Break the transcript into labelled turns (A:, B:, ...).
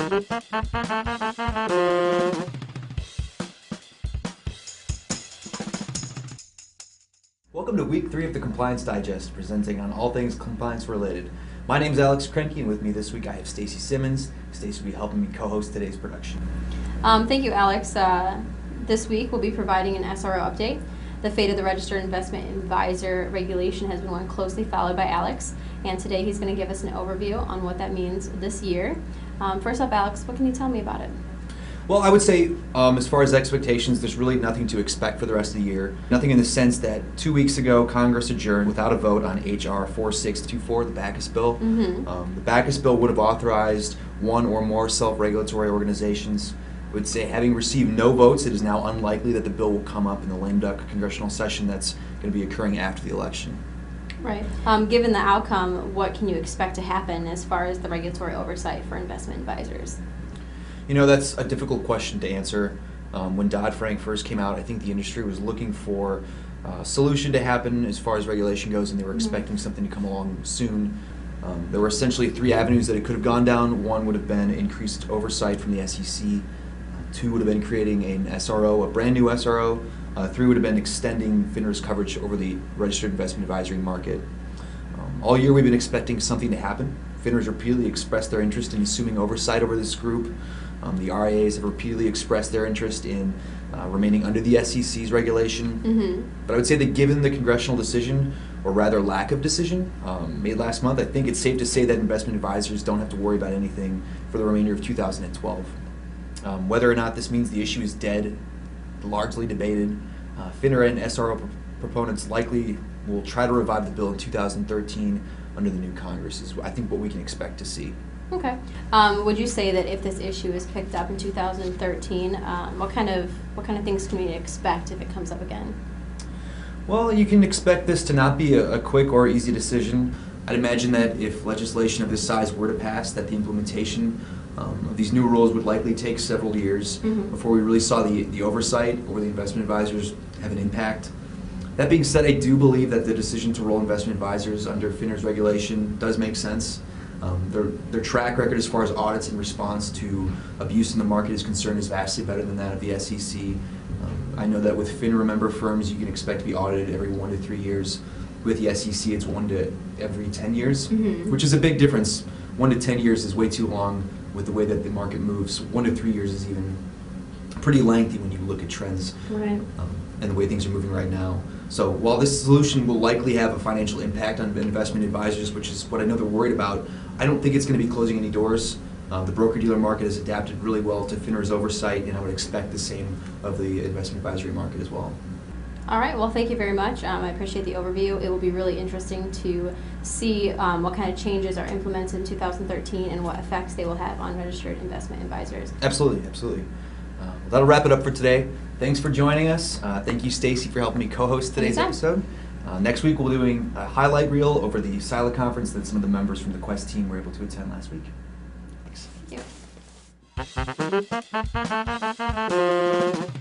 A: Welcome to week 3 of the Compliance Digest, presenting on all things compliance related. My name is Alex Krenke, and with me this week I have Staci Simmons. Staci will be helping me co-host today's production.
B: Thank you, Alex. This week we'll be providing an SRO update. The fate of the Registered Investment Advisor regulation has been one closely followed by Alex, and today he's going to give us an overview on what that means this year. First up, Alex, what can you tell me about it?
A: Well, I would say as far as expectations, there's really nothing to expect for the rest of the year. Nothing in the sense that 2 weeks ago Congress adjourned without a vote on H.R. 4624, the Bachus Bill. The Bachus Bill would have authorized one or more self-regulatory organizations. I would say, having received no votes, it is now unlikely that the bill will come up in the lame duck congressional session that's going to be occurring after the election.
B: Right. Given the outcome, what can you expect to happen as far as the regulatory oversight for investment advisors?
A: You know, that's a difficult question to answer. When Dodd-Frank first came out, I think the industry was looking for a solution to happen as far as regulation goes, and they were expecting something to come along soon. There were essentially 3 avenues that it could have gone down. One would have been increased oversight from the SEC. 2 would have been creating an SRO, a brand new SRO. 3 would have been extending FINRA's coverage over the registered investment advisory market. All year we've been expecting something to happen. FINRA's repeatedly expressed their interest in assuming oversight over this group. The RIAs have repeatedly expressed their interest in remaining under the SEC's regulation. But I would say that given the congressional decision, or rather lack of decision, made last month, I think it's safe to say that investment advisors don't have to worry about anything for the remainder of 2012. Whether or not this means the issue is dead, largely debated. FINRA and SRO proponents likely will try to revive the bill in 2013 under the new Congress, is I think what we can expect to see.
B: Okay. Would you say that if this issue is picked up in 2013, what kind of things can we expect if it comes up again?
A: Well, you can expect this to not be a quick or easy decision. I'd imagine that if legislation of this size were to pass, that the implementation of these new rules would likely take several years before we really saw the oversight over the investment advisors have an impact. That being said, I do believe that the decision to roll investment advisors under FINRA's regulation does make sense. Their track record as far as audits in response to abuse in the market is concerned is vastly better than that of the SEC. I know that with FINRA member firms, you can expect to be audited every 1 to 3 years. With the SEC, it's 1 to every 10 years, which is a big difference. 1 to 10 years is way too long with the way that the market moves. 1 to 3 years is even pretty lengthy when you look at trends and the way things are moving right now. So while this solution will likely have a financial impact on investment advisors, which is what I know they're worried about, I don't think it's going to be closing any doors. The broker-dealer market has adapted really well to FINRA's oversight, and I would expect the same of the investment advisory market as well.
B: All right, well, thank you very much. I appreciate the overview. It will be really interesting to see what kind of changes are implemented in 2013 and what effects they will have on registered investment advisors.
A: Absolutely, absolutely. Well, that'll wrap it up for today. Thanks for joining us. Thank you, Staci, for helping me co-host today's episode. Next week, we'll be doing a highlight reel over the SILA conference that some of the members from the Quest team were able to attend last week. Thanks.
B: Thank you.